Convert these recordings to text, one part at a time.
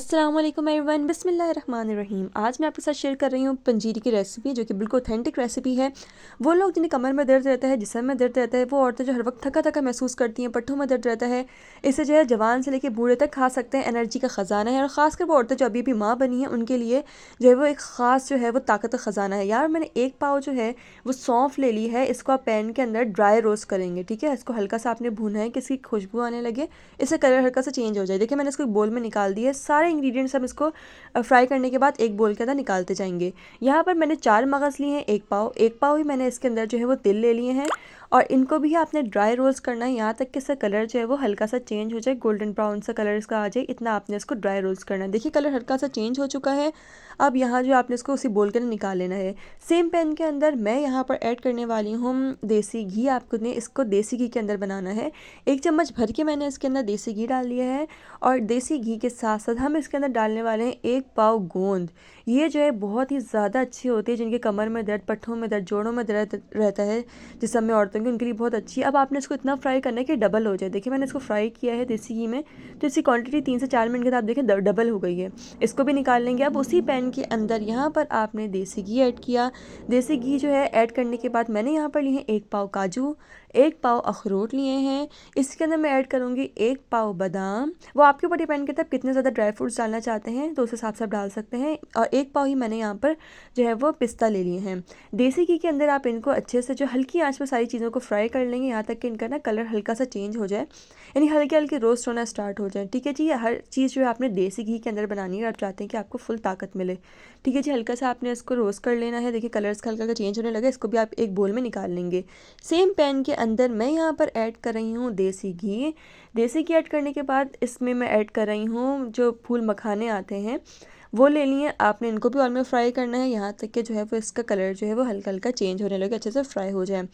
अस्सलाम वालेकुम एवरीवन, बिस्मिल्लाहिर्रहमानिर्रहीम। आज मैं आपके साथ शेयर कर रही हूँ पंजीरी की रेसिपी, जो कि बिल्कुल ऑथेंटिक रेसिपी है। वो लोग जिन्हें कमर में दर्द रहता है, जिस्म में दर्द रहता है, वो औरतें जो हर वक्त थका थका महसूस करती हैं, पट्टों में दर्द रहता है, इसे जो है जवान से लेकर बूढ़े तक खा सकते हैं। एनर्जी का ख़जाना है, और ख़ासकर वो औरतें जो अभी भी माँ बनी हैं उनके लिए जो है वो एक ख़ास जो है वो ताकत का ख़जाना है। यार मैंने एक पाव जो है वो सौंफ ले ली है, इसको आप पैन के अंदर ड्राई रोस्ट करेंगे। ठीक है, इसको हल्का सा आपने भूना है कि इसकी खुशबू आने लगे, इससे कलर हल्का सा चेंज हो जाए। देखिए मैंने इसको एक बोल में निकाल दिया है। सारे इंग्रेडिएंट्स हम इसको फ्राई करने के बाद एक बोल के अंदर निकालते जाएंगे। यहाँ पर मैंने 4 मगज़ लिए हैं, एक पाव ही मैंने इसके अंदर जो है वो तिल ले लिए हैं, और इनको भी आपने ड्राई रोस्ट करना है यहाँ तक कि इसका कलर जो है वो हल्का सा चेंज हो जाए, गोल्डन ब्राउन सा कलर इसका आ जाए, इतना आपने इसको ड्राई रोस्ट करना है। देखिए कलर हल्का सा चेंज हो चुका है। अब यहाँ जो आपने इसको उसी बोल के अंदर निकाल लेना है। सेम पैन के अंदर मैं यहाँ पर ऐड करने वाली हूँ देसी घी। आपको ने इसको देसी घी के अंदर बनाना है। 1 चम्मच भर के मैंने इसके अंदर देसी घी डाल लिया है, और देसी घी के साथ साथ हम इसके अंदर डालने वाले हैं 1 पाव गोंद। ये जो है बहुत ही ज़्यादा अच्छी होती है, जिनके कमर में दर्द, पट्ठों में दर्द, जोड़ों में दर्द रहता है जिस में औरतों की, उनके लिए बहुत अच्छी है। अब आपने इसको इतना फ्राई करना है कि डबल हो जाए। देखिए मैंने इसको फ्राई किया है देसी घी में, तो इसकी क्वांटिटी 3 से 4 मिनट के बाद आप देखें डबल हो गई है। इसको भी निकाल लेंगे। अब उसी पैन के अंदर यहाँ पर आपने देसी घी ऐड किया। देसी घी जो है ऐड करने के बाद मैंने यहाँ पर लिए हैं 1 पाव काजू, 1 पाव अखरोट लिए हैं। इसके अंदर मैं ऐड करूँगी 1 पाव बादाम। वो आपके ऊपर डिपेंड करता है आप कितने ज़्यादा ड्राई फ्रूट्स डालना चाहते हैं, तो उस हिसाब से आप डाल सकते हैं। और 1 पाव ही मैंने यहाँ पर जो है वो पिस्ता ले लिए हैं। देसी घी के अंदर आप इनको अच्छे से जो हल्की आंच में सारी चीज़ों को फ्राई कर लेंगे, यहाँ तक कि इनका ना कलर हल्का सा चेंज हो जाए, यानी हल्के हल्के रोस्ट होना स्टार्ट हो जाए। ठीक है जी, ये हर चीज़ जो है आपने देसी घी के अंदर बनानी है, आप चाहते हैं कि आपको फुल ताकत मिले। ठीक है जी, हल्का सा आपने इसको रोस्ट कर लेना है। देखिए कलर्स का हल्का हल्का चेंज होने लगा, इसको भी आप एक बोल में निकाल लेंगे। सेम पैन के अंदर मैं यहाँ पर ऐड कर रही हूँ देसी घी। देसी घी ऐड करने के बाद इसमें मैं ऐड कर रही हूँ जो फूल मखाने आते हैं, वो ले लिए आपने। इनको भी ऑयल में फ्राई करना है, यहाँ तक कि जो है वो इसका कलर जो है वो हल्का हल्का चेंज होने लगे, अच्छे से फ्राई हो जाए।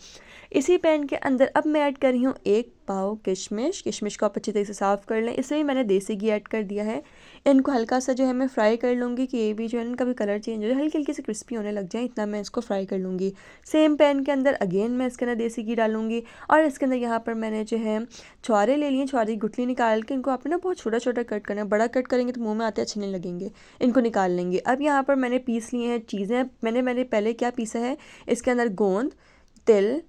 इसी पैन के अंदर अब मैं ऐड कर रही हूँ 1 पाव किशमिश। किशमिश को आप अच्छी तरीके से साफ़ कर लें। इसमें भी मैंने देसी घी ऐड कर दिया है। इनको हल्का सा जो है मैं फ्राई कर लूँगी कि ये भी जो है इनका भी कलर चेंज हो जाए, हल्की हल्की से क्रिस्पी होने लग जाए, इतना मैं इसको फ्राई कर लूँगी। सेम पैन के अंदर अगेन मैं इसके अंदर देसी घी डालूँगी, और इसके अंदर यहाँ पर मैंने जो है छुहारे ले लिए। छुहारे की गुठली निकाल के इनको आपने ना बहुत छोटा छोटा कट करना है, बड़ा कट करेंगे तो मुँह में आते अच्छे नहीं लगेंगे, इनको निकाल लेंगे। अब यहाँ पर मैंने पीस लिए हैं चीज़ें। मैंने पहले क्या पीसा है, इसके अंदर गोंद, तिल,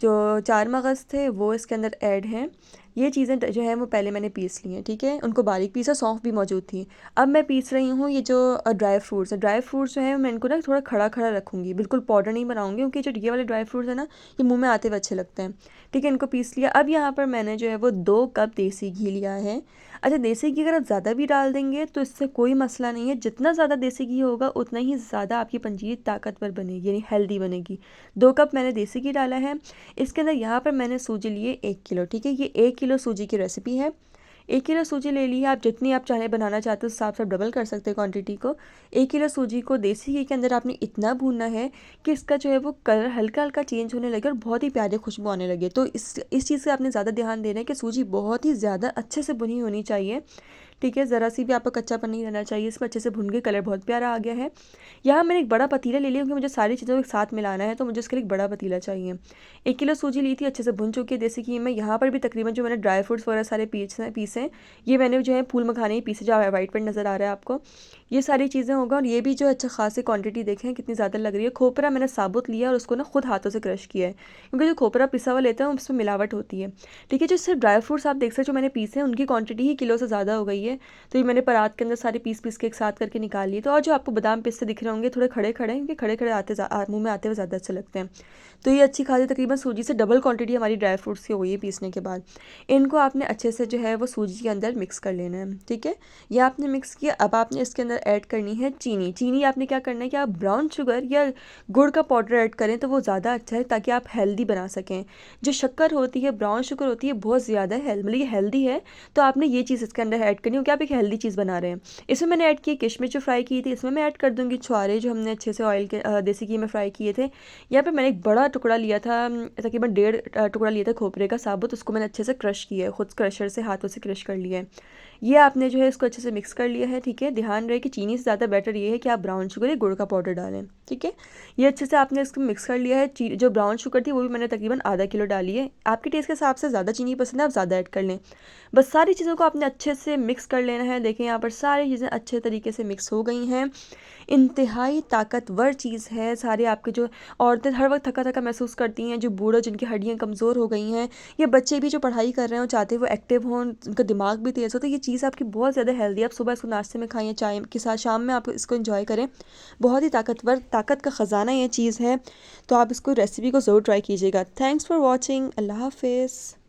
जो 4 मगज़ थे वो इसके अंदर ऐड हैं। ये चीज़ें जो है वो पहले मैंने पीस ली हैं। ठीक है, उनको बारीक पीसा, सौंफ भी मौजूद थी। अब मैं पीस रही हूँ ये जो ड्राई फ्रूट्स है। ड्राई फ्रूट्स जो है मैं इनको ना थोड़ा खड़ा खड़ा रखूँगी, बिल्कुल पाउडर नहीं बनाऊँगी, क्योंकि जो ये वाले ड्राई फ्रूट्स है ना ये मुँह में आते हुए अच्छे लगते हैं। ठीक है, इनको पीस लिया। अब यहाँ पर मैंने जो है वो 2 कप देसी घी लिया है। अच्छा, देसी घी अगर आप ज़्यादा भी डाल देंगे तो इससे कोई मसला नहीं है। जितना ज़्यादा देसी घी होगा उतना ही ज़्यादा आपकी पंजीरी ताकतवर बनेगी, यानी हेल्दी बनेगी। 2 कप मैंने देसी घी डाला है। इसके अंदर यहाँ पर मैंने सूजी लिए 1 किलो। ठीक है, ये 1 किलो सूजी की रेसिपी है। 1 किलो सूजी ले ली है। आप जितनी आप चाहे बनाना चाहते हो उस हिसाब से आप डबल कर सकते हैं क्वांटिटी को। 1 किलो सूजी को देसी घी के अंदर आपने इतना भूनना है कि इसका जो है वो कलर हल्का हल्का चेंज होने लगे और बहुत ही प्यारी खुशबू आने लगे। तो इस चीज़ से आपने ज़्यादा ध्यान देना है कि सूजी बहुत ही ज़्यादा अच्छे से भुनी होनी चाहिए। ठीक है, ज़रा सी भी आपको कच्चापन नहीं रहना चाहिए। इसमें अच्छे से भुन के कलर बहुत प्यारा आ गया है। यहाँ मैंने एक बड़ा पतीला ले लिया, क्योंकि मुझे सारी चीज़ों को एक साथ मिलाना है, तो मुझे उसके लिए एक बड़ा पतीला चाहिए। 1 किलो सूजी ली थी, अच्छे से भुन चुकी है देसी घी में। यहाँ पर भी तकरीबन जो मैंने ड्राई फ्रूट्स वगैरह सारे पीसे, ये मैंने जो है फूल मखाने ही पीसे, जो वाइट पेंट नज़र आ रहा है आपको, ये सारी चीज़ें होगा। और ये भी जो अच्छा खासी क्वांटिटी देखें कितनी ज़्यादा लग रही है। खोपरा मैंने साबुत लिया और उसको ना खुद हाथों से क्रश किया है, क्योंकि जो खोपरा पिसा हुआ लेते हैं उसमें मिलावट होती है। ठीक है, जो सिर्फ ड्राई फ्रूट्स आप देख सकते हो जो मैंने पीसे हैं, उनकी क्वांटिटी ही किलो से ज़्यादा हो गई है। तो ये मैंने परात के अंदर सारे पीस पीस के एक साथ करके निकाल लिए। तो और जो आपको बादाम पिस्ते दिख रहे होंगे थोड़े खड़े खड़े, क्योंकि खड़े खड़े मुँह में आते हुए ज़्यादा अच्छे लगते हैं। तो ये अच्छी खासी तकरीबन सूजी से डबल क्वांटिटी हमारी ड्राई फ्रूट्स की हो गई है पीसने के बाद। इनको आपने अच्छे से जो है वो सूजी के अंदर मिक्स कर लेना है। ठीक है, ये आपने मिक्स किया। अब आपने इसके अंदर ऐड करनी है चीनी। चीनी आपने क्या करना है कि आप ब्राउन शुगर या गुड़ का पाउडर ऐड करें तो वो ज़्यादा अच्छा है, ताकि आप हेल्दी बना सकें। जो शक्कर होती है, ब्राउन शुगर होती है, बहुत ज़्यादा मतलब ये हेल्दी है, तो आपने ये चीज़ इसके अंदर ऐड करनी हो, क्योंकि आप एक हेल्दी चीज़ बना रहे हैं। इसमें मैंने ऐड की किशमिश जो फ्राई की थी, इसमें मैं ऐड कर दूँगी छुहारे जो हमने अच्छे से ऑयल के देसी घी में फ्राई किए थे। यहाँ पे मैंने एक बड़ा टुकड़ा लिया था, तकरीबन 1.5 टुकड़ा लिया था खोपरे का साबुत, उसको मैंने अच्छे से क्रश किया है, खुद क्रशर से हाथों से क्रश कर लिया है। ये आपने जो है इसको अच्छे से मिक्स कर लिया है, ठीक है। ध्यान रहे कि चीनी से ज़्यादा बेटर ये है कि आप ब्राउन शुगर या गुड़ का पाउडर डालें, ठीक है। ये अच्छे से आपने इसको मिक्स कर लिया है। जो ब्राउन शुगर थी वो भी मैंने तकरीबन आधा किलो डाली है। आपके टेस्ट के हिसाब से ज़्यादा चीनी पसंद है आप ज़्यादा ऐड कर लें। बस सारी चीज़ों को आपने अच्छे से मिक्स कर लेना है। देखें यहाँ पर सारी चीज़ें अच्छे तरीके से मिक्स हो गई हैं। इंतहाई ताकतवर चीज़ है। सारे आपके जो औरतें हर वक्त थका थका महसूस करती हैं, जो बूढ़े जिनकी हड्डियाँ कमज़ोर हो गई हैं, या बच्चे भी जो पढ़ाई कर रहे हो चाहते हैं वो एक्टिव हों, उनका दिमाग भी तेज़ हो, तो ये चीज़ आपकी बहुत ज़्यादा हेल्दी है। आप सुबह इसको नाश्ते में खाएं, चाय के साथ, शाम में आप इसको इंजॉय करें। बहुत ही ताकतवर, ताकत का ख़जाना ये चीज़ है। तो आप इसको रेसिपी को ज़रूर ट्राई कीजिएगा। Thanks for watching. अल्लाह हाफिज़।